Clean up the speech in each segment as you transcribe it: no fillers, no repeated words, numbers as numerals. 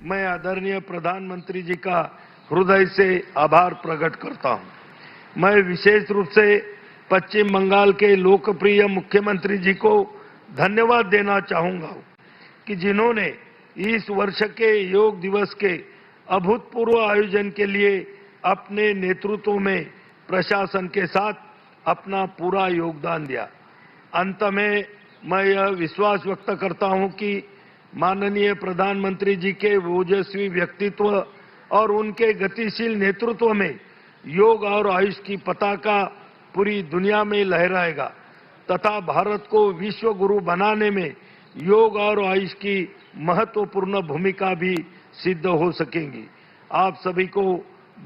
मैं आदरणीय प्रधानमंत्री जी का हृदय से आभार प्रकट करता हूं। मैं विशेष रूप से पश्चिम बंगाल के लोकप्रिय मुख्यमंत्री जी को धन्यवाद देना चाहूंगा कि जिन्होंने इस वर्ष के योग दिवस के अभूतपूर्व आयोजन के लिए अपने नेतृत्व में प्रशासन के साथ अपना पूरा योगदान दिया। अंत में मैं यह विश्वास व्यक्त करता हूं कि माननीय प्रधानमंत्री जी के ओजस्वी व्यक्तित्व और उनके गतिशील नेतृत्व में योग और आयुष की पताका पूरी दुनिया में लहराएगा तथा भारत को विश्व गुरु बनाने में योग और आयुष की महत्वपूर्ण भूमिका भी सिद्ध हो सकेंगी। आप सभी को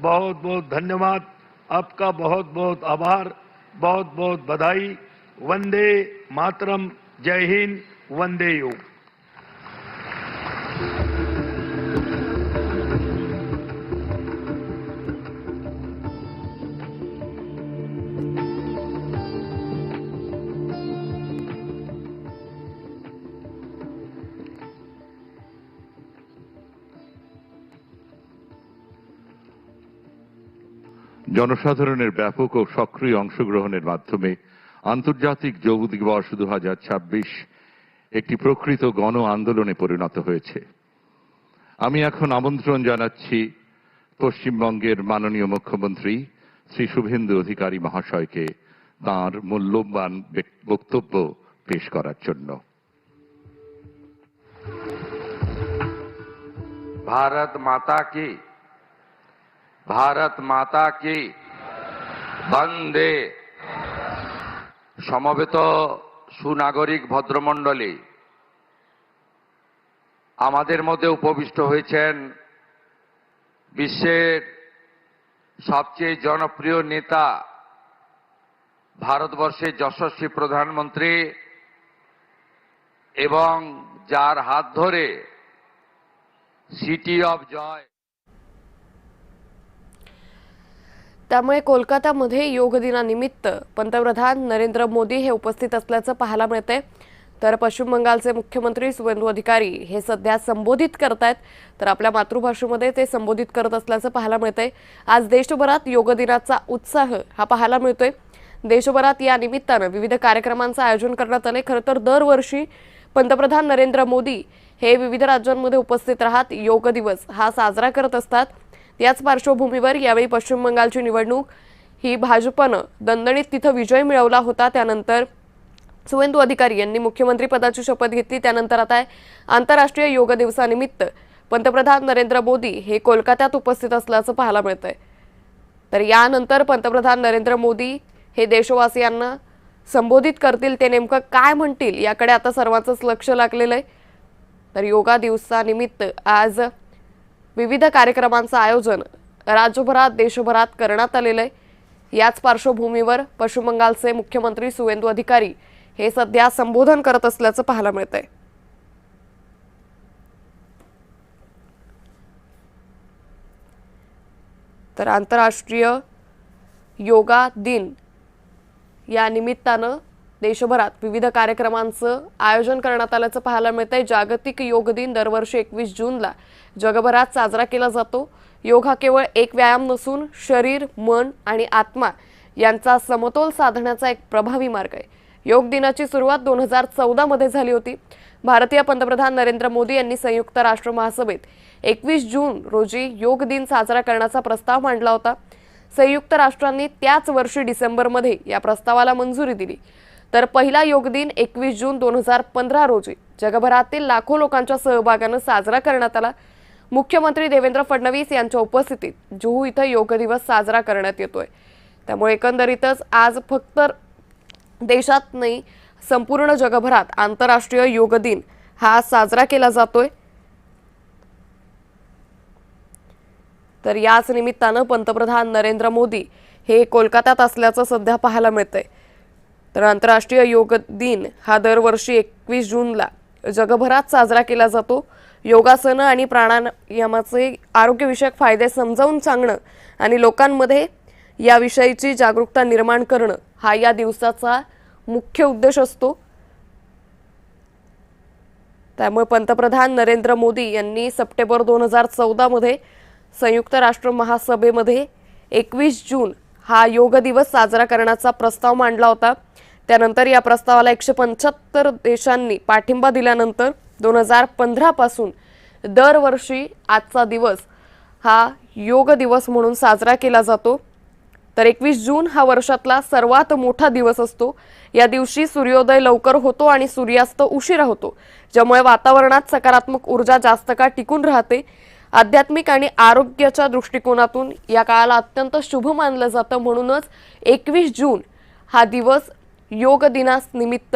बहुत बहुत धन्यवाद, आपका बहुत बहुत आभार, बहुत बहुत बधाई। वंदे मातरम, जय हिंद, वंदे योग। জনসাধারণের ব্যাপক ও সক্রিয় অংশগ্রহণের মাধ্যমে আন্তর্জাতিক যোগ দিবস 2026 একটি প্রকৃত গণ আন্দোলনে পরিণত হয়েছে। আমি এখন আমন্ত্রণ জানাচ্ছি পশ্চিমবঙ্গের মাননীয় মুখ্যমন্ত্রী শ্রী শুভেন্দু অধিকারী মহাশয়কে তাঁর মূল্যবান বক্তব্য পেশ করার জন্য। भारत माता की वंदे। समवेत सुनागरिक भद्रमंडली, आमादेर मध्य उपविष्ट हয়েছেন विश्वेर सबचेয়ে जनप्रिय नेता, भारतवर्षेर यशस्वी प्रधानमंत्री एवं जार हाथ धरे सिटी ऑफ जॉय। त्यामुळे कोलकातामध्ये योग दिनानिमित्त पंतप्रधान नरेंद्र मोदी हे उपस्थित असल्याचं पाहायला मिळते। तर पश्चिम बंगालचे मुख्यमंत्री सुवेंदू अधिकारी हे सध्या संबोधित करतायत, तर आपल्या मातृभाषेमध्ये ते संबोधित करत असल्याचं पाहायला मिळते। आज देशभरात योग दिनाचा उत्साह हा पाहायला मिळतोय। देशभरात या निमित्ताने विविध कार्यक्रमांचं आयोजन करण्यात आले। खरं तर दरवर्षी पंतप्रधान नरेंद्र मोदी हे विविध राज्यांमध्ये उपस्थित राहत योग दिवस हा साजरा करत असतात। याच पार्श्वभूमीवर यावेळी पश्चिम बंगालची निवडणूक ही भाजपनं दणदणीत तिथं विजय मिळवला होता। त्यानंतर सुवेंदू अधिकारी यांनी मुख्यमंत्री पदाची शपथ घेतली। त्यानंतर आता आंतरराष्ट्रीय योग दिवसानिमित्त पंतप्रधान नरेंद्र मोदी हे कोलकात्यात उपस्थित असल्याचं पाहायला मिळतंय। तर यानंतर पंतप्रधान नरेंद्र मोदी हे देशवासियांना संबोधित करतील, ते नेमकं काय म्हणतील याकडे आता सर्वांचंच लक्ष लागलेलं आहे। तर योगा दिवसानिमित्त आज विविध कार्यक्रमांचं आयोजन राज्यभरात देशभरात करण्यात आलेलं आहे। याच पार्श्वभूमीवर पश्चिम बंगालचे मुख्यमंत्री सुवेंदू अधिकारी हे सध्या संबोधन करत असल्याचं पाहायला मिळतंय। तर आंतरराष्ट्रीय योगा दिन या निमित्तानं देशभरात विविध कार्यक्रमांचं आयोजन करण्यात आल्याचं पाहायला मिळतंय। जागतिक योग दिन दरवर्षी 21 जूनला जगभरात साजरा केला जातो। योग हा केवळ एक व्यायाम नसून शरीर, मन आणि आत्मा यांचा समतोल साधण्याचा एक प्रभावी मार्ग आहे। योग दिनाची सुरुवात 2014 मध्ये झाली होती। भारतीय पंतप्रधान नरेंद्र मोदी यांनी संयुक्त राष्ट्र महासभेत 21 जून रोजी योग दिन साजरा करण्याचा प्रस्ताव मांडला होता। संयुक्त राष्ट्रांनी त्याच वर्षी डिसेंबरमध्ये या प्रस्तावाला मंजुरी दिली। तर पहिला योग दिन 21 जून 2015 रोजी जगभरातील लाखो लोकांच्या सहभागाने साजरा करण्यात आला। मुख्यमंत्री देवेंद्र फडणवीस यांच्या उपस्थितीत जुहू इथं योग दिवस साजरा करण्यात येतोय। त्यामुळे एकंदरीतच आज फक्त देशात नाही, संपूर्ण जगभरात आंतरराष्ट्रीय योग दिन हा साजरा केला जातोय। तर याच निमित्तानं पंतप्रधान नरेंद्र मोदी हे कोलकात्यात असल्याचं सध्या पाहायला मिळतंय। तर आंतरराष्ट्रीय योग दिन हा दरवर्षी 21 जूनला जगभरात साजरा केला जातो। योगासन आणि प्राणायामाचे आरोग्यविषयक फायदे समजावून सांगणं आणि लोकांमध्ये याविषयीची जागरूकता निर्माण करणं हा या दिवसाचा मुख्य उद्देश असतो। त्यामुळे पंतप्रधान नरेंद्र मोदी यांनी सप्टेंबर 2014 मध्ये संयुक्त राष्ट्र महासभेमध्ये 21 जून हा योग दिवस साजरा करण्याचा प्रस्ताव मांडला होता. त्यानंतर या प्रस्तावाला 175 देशांनी पाठिंबा दिल्यानंतर 2015 पासून दरवर्षी आजचा दिवस हा योग दिवस म्हणून साजरा केला जातो. तर 21 जून हा वर्षातला सर्वात मोठा दिवस असतो. या दिवशी सूर्योदय लवकर होतो आणि सूर्यास्त उशिरा होतो, ज्यामुळे वातावरणात सकारात्मक ऊर्जा जास्त काळ टिकून राहते. आध्यात्मिक आणि आरोग्याच्या दृष्टिकोनातून या काळाला अत्यंत शुभ मानलं जातं. म्हणूनच 21 जून हा दिवस योग दिनानिमित्त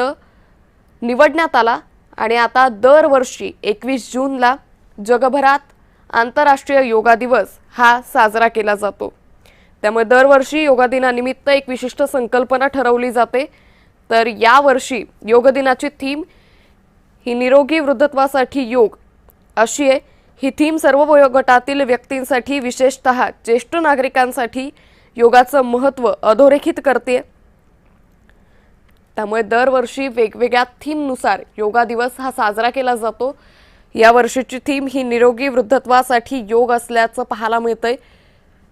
निवडण्यात आला आणि आता दरवर्षी 21 जूनला जगभरात आंतरराष्ट्रीय योगा दिवस हा साजरा केला जातो. त्यामुळे दरवर्षी योगा दिनानिमित्त एक विशिष्ट संकल्पना ठरवली जाते. तर यावर्षी योग दिनाची थीम ही निरोगी वृद्धत्वासाठी योग अशी आहे. ही थीम सर्व वयोगटातील व्यक्तींसाठी, विशेषतः ज्येष्ठ नागरिकांसाठी योगाचं महत्त्व अधोरेखित करते. त्यामुळे दरवर्षी वेगवेगळ्या थीमनुसार योगा दिवस हा साजरा केला जातो. या वर्षीची थीम ही निरोगी वृद्धत्वासाठी योग असल्याचं पाहायला मिळतंय.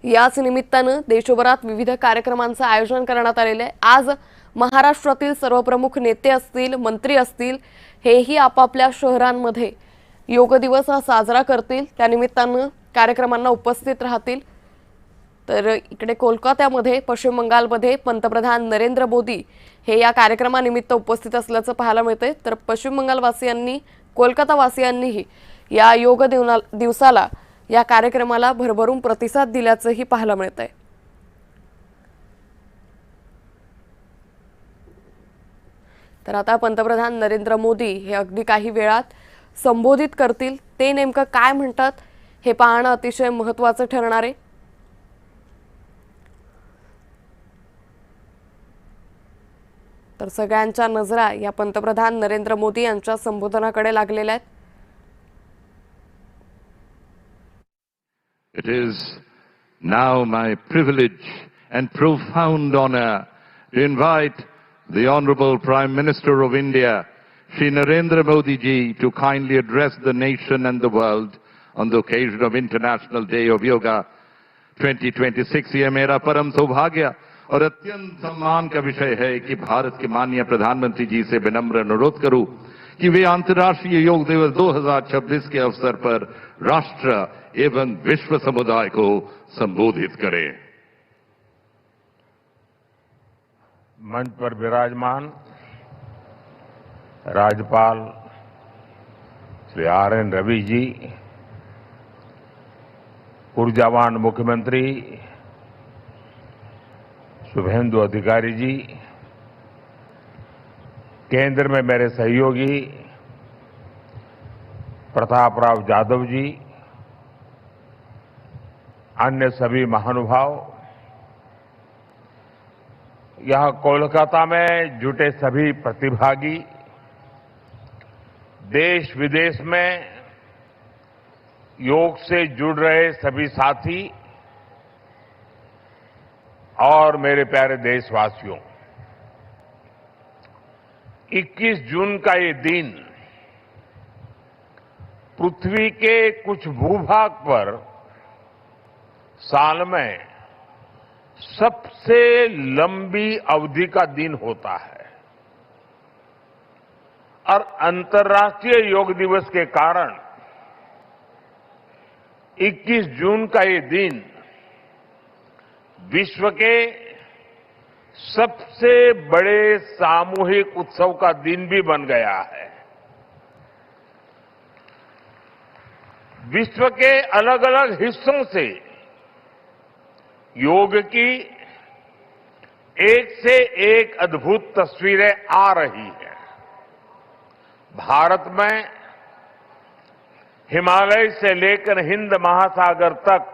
याच निमित्तानं देशभरात विविध कार्यक्रमांचं आयोजन करण्यात आलेलं आहे. आज महाराष्ट्रातील सर्व प्रमुख नेते असतील, मंत्री असतील, हेही आपापल्या शहरांमध्ये योग दिवस हा साजरा करतील. त्यानिमित्तानं कार्यक्रमांना उपस्थित राहतील. तर इकडे कोलकात्यामध्ये, पश्चिम बंगालमध्ये पंतप्रधान नरेंद्र मोदी हे या कार्यक्रमानिमित्त उपस्थित असल्याचं पाहायला मिळतंय. तर पश्चिम बंगालवासियांनी, कोलकातावासियांनीही या योग दिवसाला, या कार्यक्रमाला भरभरून प्रतिसाद दिल्याचंही पाहायला मिळतंय. तर आता पंतप्रधान नरेंद्र मोदी हे अगदी काही वेळात संबोधित करतील. ते नेमकं काय म्हणतात हे पाहणं अतिशय महत्त्वाचं ठरणार आहे. तर सगळ्यांच्या नजरा या पंतप्रधान नरेंद्र मोदी यांच्या संबोधनाकडे लागलेल्या आहेत. It is now my privilege and profound honor to invite the Honorable Prime Minister of India, Shri Narendra Modi ji, to kindly address the nation and the world on the occasion of International Day of Yoga 2026. ये मेरा परम सौभाग्य और अत्यंत सम्मान का विषय है कि भारत के माननीय प्रधानमंत्री जी से विनम्र अनुरोध करूं कि वे अंतर्राष्ट्रीय योग दिवस 2026 के अवसर पर राष्ट्र एवं विश्व समुदाय को संबोधित करें. मंच पर विराजमान राज्यपाल श्री RN रवि जी, ऊर्जावान मुख्यमंत्री शुभेंदु अधिकारी जी, केंद्र में मेरे सहयोगी प्रताप राव जाधव जी, अन्य सभी महानुभाव, यहां कोलकाता में जुटे सभी प्रतिभागी, देश विदेश में योग से जुड़ रहे सभी साथी और मेरे प्यारे देशवासियों, 21 जून का ये दिन पृथ्वी के कुछ भूभाग पर साल में सबसे लंबी अवधि का दिन होता है और अंतर्राष्ट्रीय योग दिवस के कारण 21 जून का ये दिन विश्व के सबसे बड़े सामूहिक उत्सव का दिन भी बन गया है. विश्व के अलग अलग हिस्सों से योग की एक से एक अद्भुत तस्वीरें आ रही हैं. भारत में हिमालय से लेकर हिंद महासागर तक,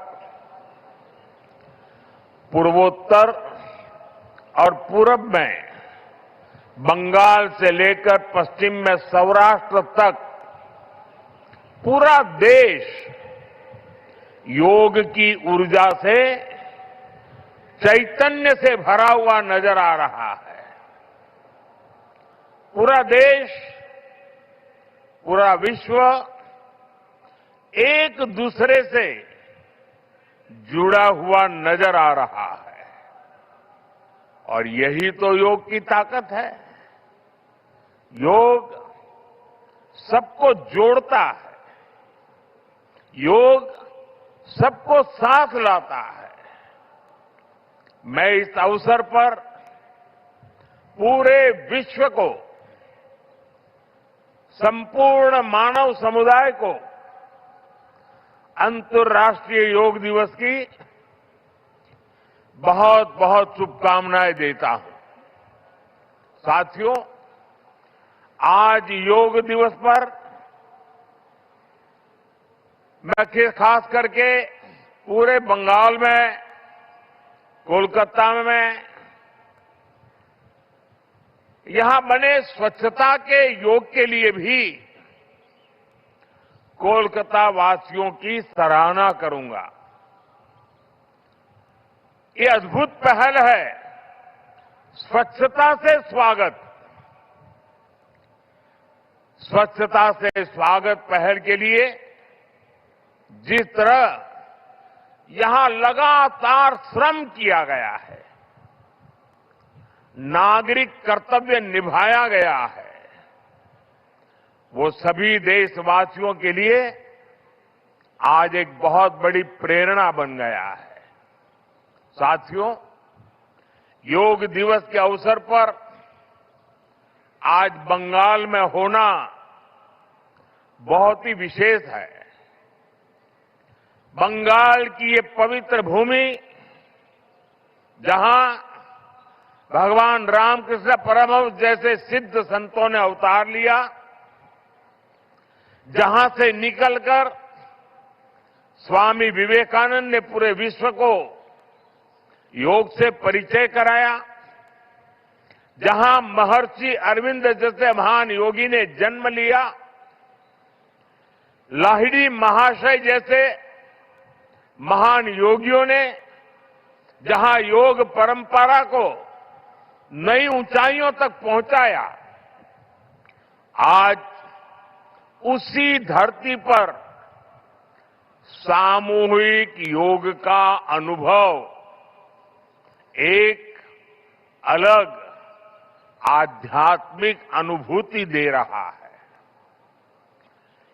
पूर्वोत्तर और पूरब में बंगाल से लेकर पश्चिम में सौराष्ट्र तक पूरा देश योग की ऊर्जा से, चैतन्य से भरा हुआ नजर आ रहा है. पूरा देश पूरा विश्व एक दूसरे से जुड़ा हुआ नजर आ रहा है और यही तो योग की ताकत है। योग सबको जोड़ता है, योग सबको साथ लाता है। मैं इस अवसर पर पूरे विश्व को, संपूर्ण मानव समुदाय को अंतर्राष्ट्रीय योग दिवस की बहुत बहुत शुभकामनाएं देता हूं। साथियों, आज योग दिवस पर मैं खास करके पूरे बंगाल में, कोलकाता में यहां बने स्वच्छता के योग के लिए भी कोलकाता वासियों की सराहना करूंगा। ये अद्भुत पहल है, स्वच्छता से स्वागत। स्वच्छता से स्वागत पहल के लिए जिस तरह यहां लगातार श्रम किया गया है, नागरिक कर्तव्य निभाया गया है, वो सभी देशवासियों के लिए आज एक बहुत बड़ी प्रेरणा बन गया है। साथियों, योग दिवस के अवसर पर आज बंगाल में होना बहुत ही विशेष है। बंगाल की ये पवित्र भूमि, जहां भगवान रामकृष्ण परमहंस जैसे सिद्ध संतों ने अवतार लिया, जहां से निकलकर स्वामी विवेकानंद ने पूरे विश्व को योग से परिचय कराया, जहां महर्षि अरविंद जैसे महान योगी ने जन्म लिया, लाहिड़ी महाशय जैसे महान योगियों ने जहां योग परंपरा को नई ऊंचाइयों तक पहुंचाया, आज उसी धरती पर सामूहिक योग का अनुभव एक अलग आध्यात्मिक अनुभूति दे रहा है।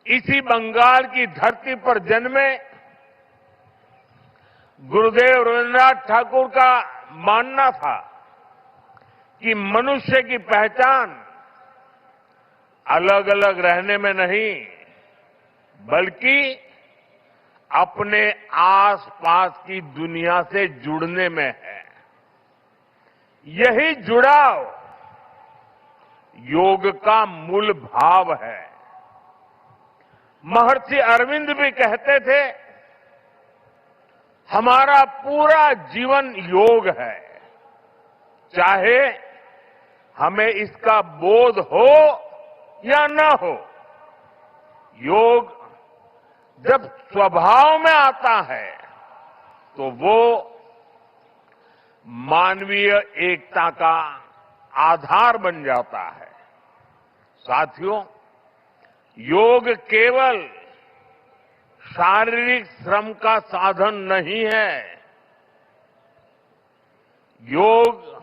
इसी बंगाल की धरती पर जन्मे गुरुदेव रविन्द्रनाथ ठाकुर का मानना था कि मनुष्य की पहचान अलग अलग रहने में नहीं, बल्कि अपने आसपास की दुनिया से जुड़ने में है। यही जुड़ाव योग का मूल भाव है। महर्षि अरविंद भी कहते थे, हमारा पूरा जीवन योग है, चाहे हमें इसका बोध हो या न हो। योग जब स्वभाव में आता है तो वो मानवीय एकता का आधार बन जाता है। साथियों, योग केवल शारीरिक श्रम का साधन नहीं है। योग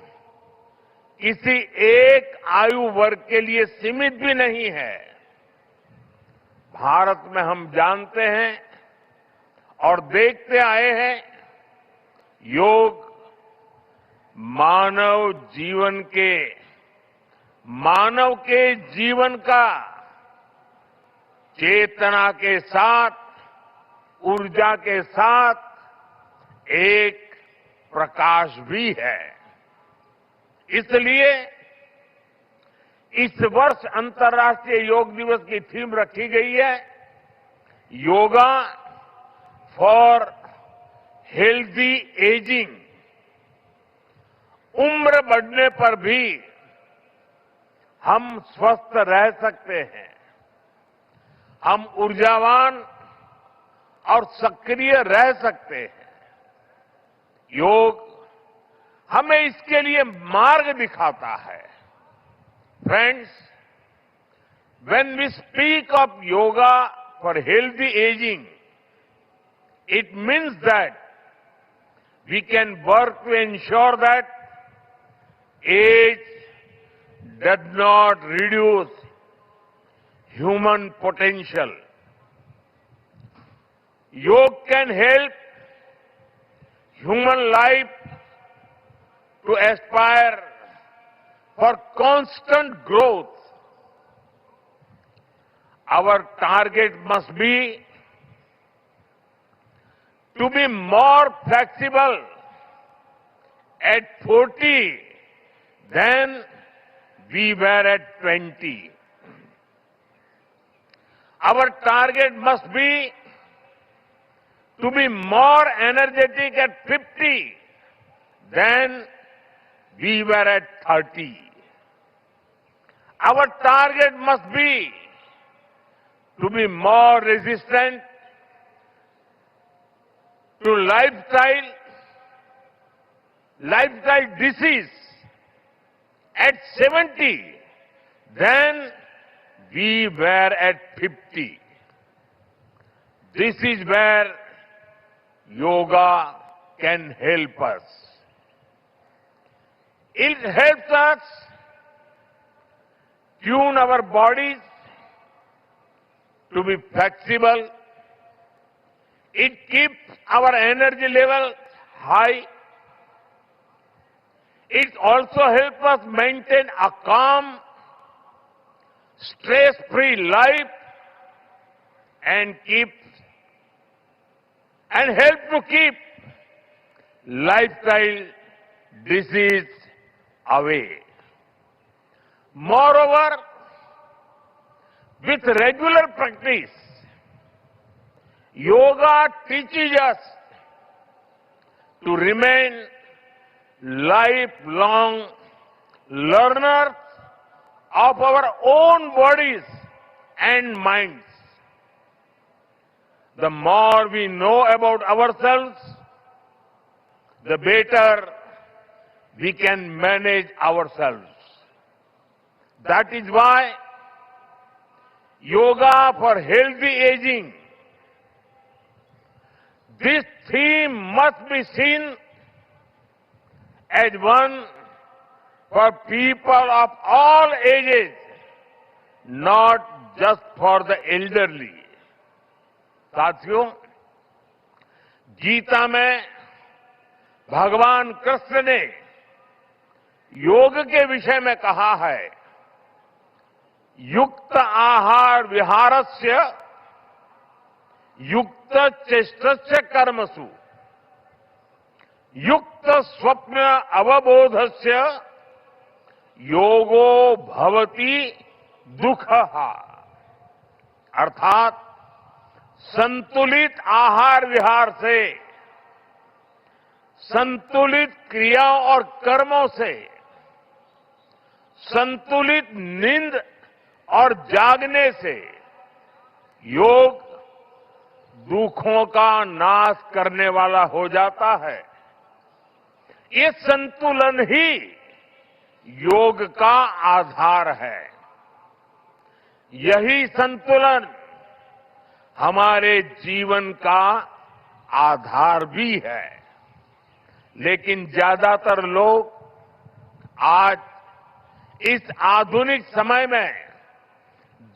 किसी एक आयु वर्ग के लिए सीमित भी नहीं है। भारत में हम जानते हैं और देखते आए हैं, योग मानव के जीवन का चेतना के साथ, ऊर्जा के साथ एक प्रकाश भी है। इसलिए इस वर्ष अंतर्राष्ट्रीय योग दिवस की थीम रखी गई है, योगा फॉर हेल्दी एजिंग। उम्र बढ़ने पर भी हम स्वस्थ रह सकते हैं, हम ऊर्जावान और सक्रिय रह सकते हैं। योग हमें इसके लिए मार्ग दिखाता है। Friends, When we speak of yoga for healthy aging, it means that we can work to ensure that age does not reduce human potential. Yoga can help human life to aspire for constant growth. Our target must be to be more flexible at 40 than we were at 20. Our target must be to be more energetic at 50 than we were at 30. Our target must be to be more resistant to lifestyle disease at 70 than we were at 50. This is where yoga can help us. It helps us tune our bodies to be flexible. It keeps our energy level high. It also helps us maintain a calm, stress-free life and help to keep lifestyle disease away. Moreover, with regular practice, yoga teaches us to remain lifelong learners of our own bodies and minds. The more we know about ourselves, the better we can manage ourselves. That is why yoga for healthy aging, this theme must be seen as one for people of all ages, not just for the elderly. साथियों, गीता में भगवान कृष्ण ने योग के विषय में कहा है, युक्त आहार विहारस्य युक्त चेष्टस्य कर्मसु युक्त स्वप्न अवबोधस्य योगो भवति दुःखः। अर्थात संतुलित आहार विहार से, संतुलित क्रियाओं और कर्मों से, संतुलित नींद और जागने से योग दुखों का नाश करने वाला हो जाता है। ये संतुलन ही योग का आधार है। यही संतुलन हमारे जीवन का आधार भी है। लेकिन ज्यादातर लोग आज इस आधुनिक समय में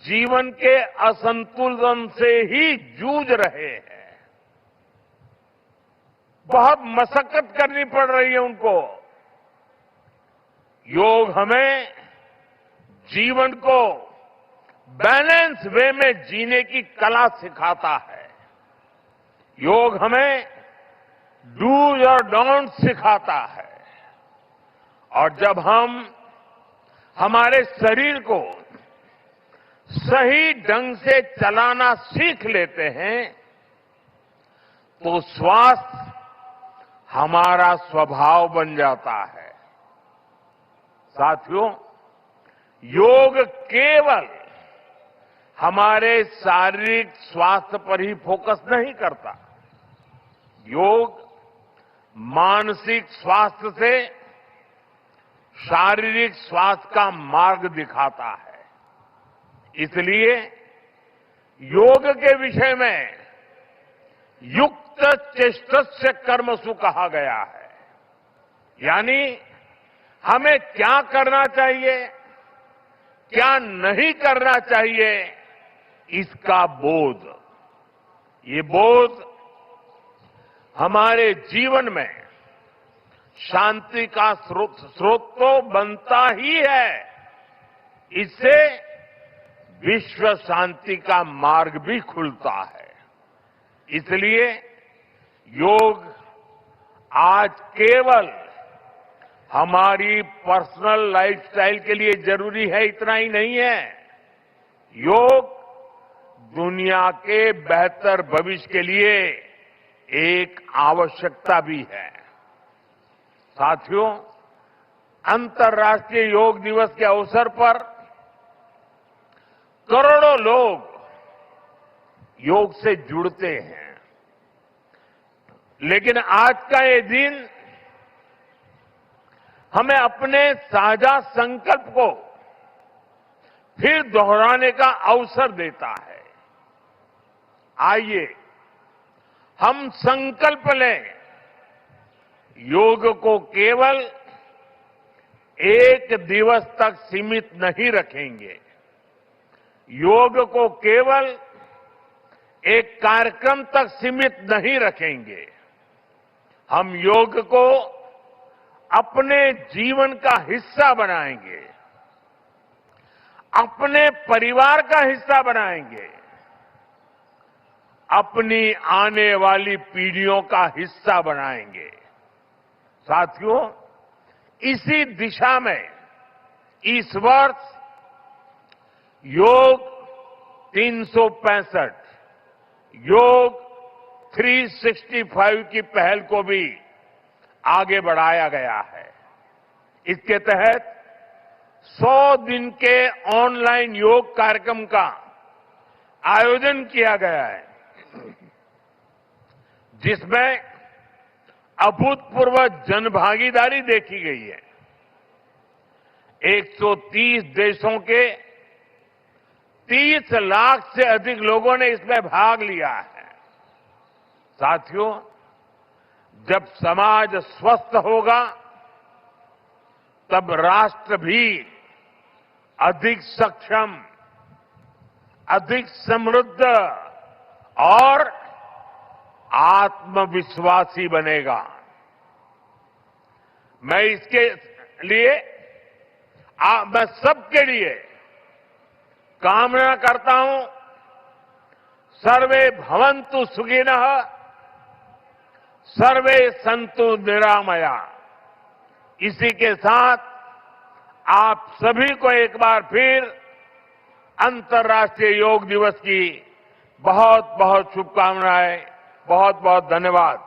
जीवन के असंतुलन से ही जूझ रहे हैं। बहुत मशक्कत करनी पड़ रही है उनको। योग हमें जीवन को बैलेंस वे में जीने की कला सिखाता है। योग हमें डूज और डोंट सिखाता है। और जब हम हमारे शरीर को सही ढंग से चलाना सीख लेते हैं तो स्वास्थ्य हमारा स्वभाव बन जाता है। साथियों, योग केवल हमारे शारीरिक स्वास्थ्य पर ही फोकस नहीं करता। योग मानसिक स्वास्थ्य से शारीरिक स्वास्थ्य का मार्ग दिखाता है। इसलिए योग के विषय में युक्त चेष्टस्य कर्मसु कहा गया है। यानी हमें क्या करना चाहिए, क्या नहीं करना चाहिए, इसका बोध, ये बोध हमारे जीवन में शांति का स्रोत तो बनता ही है, इससे विश्व शांति का मार्ग भी खुलता है। इसलिए योग आज केवल हमारी पर्सनल लाइफस्टाइल के लिए जरूरी है इतना ही नहीं है, योग दुनिया के बेहतर भविष्य के लिए एक आवश्यकता भी है। साथियों, अंतर्राष्ट्रीय योग दिवस के अवसर पर करोड़ों लोग योग से जुड़ते हैं, लेकिन आज का ये दिन हमें अपने साझा संकल्प को फिर दोहराने का अवसर देता है। आइए हम संकल्प लें, योग को केवल एक दिवस तक सीमित नहीं रखेंगे, योग को केवल एक कार्यक्रम तक सीमित नहीं रखेंगे, हम योग को अपने जीवन का हिस्सा बनाएंगे, अपने परिवार का हिस्सा बनाएंगे, अपनी आने वाली पीढ़ियों का हिस्सा बनाएंगे। साथियों, इसी दिशा में इस वर्ष योग 365, योग 365 की पहल को भी आगे बढ़ाया गया है। इसके तहत 100 दिन के ऑनलाइन योग कार्यक्रम का आयोजन किया गया है, जिसमें अभूतपूर्व जनभागीदारी देखी गई है। 130 देशों के 30 लाख से अधिक लोगों ने इसमें भाग लिया है। साथियों, जब समाज स्वस्थ होगा, तब राष्ट्र भी अधिक सक्षम, अधिक समृद्ध और आत्मविश्वासी बनेगा। मैं इसके लिए मैं सबके लिए कामना करता हूं, सर्वे भवन्तु सुखिनः, सर्वे सन्तु निरामया। इसी के साथ आप सभी को एक बार फिर अंतर्राष्ट्रीय योग दिवस की बहुत बहुत शुभकामनाएं, बहुत बहुत धन्यवाद।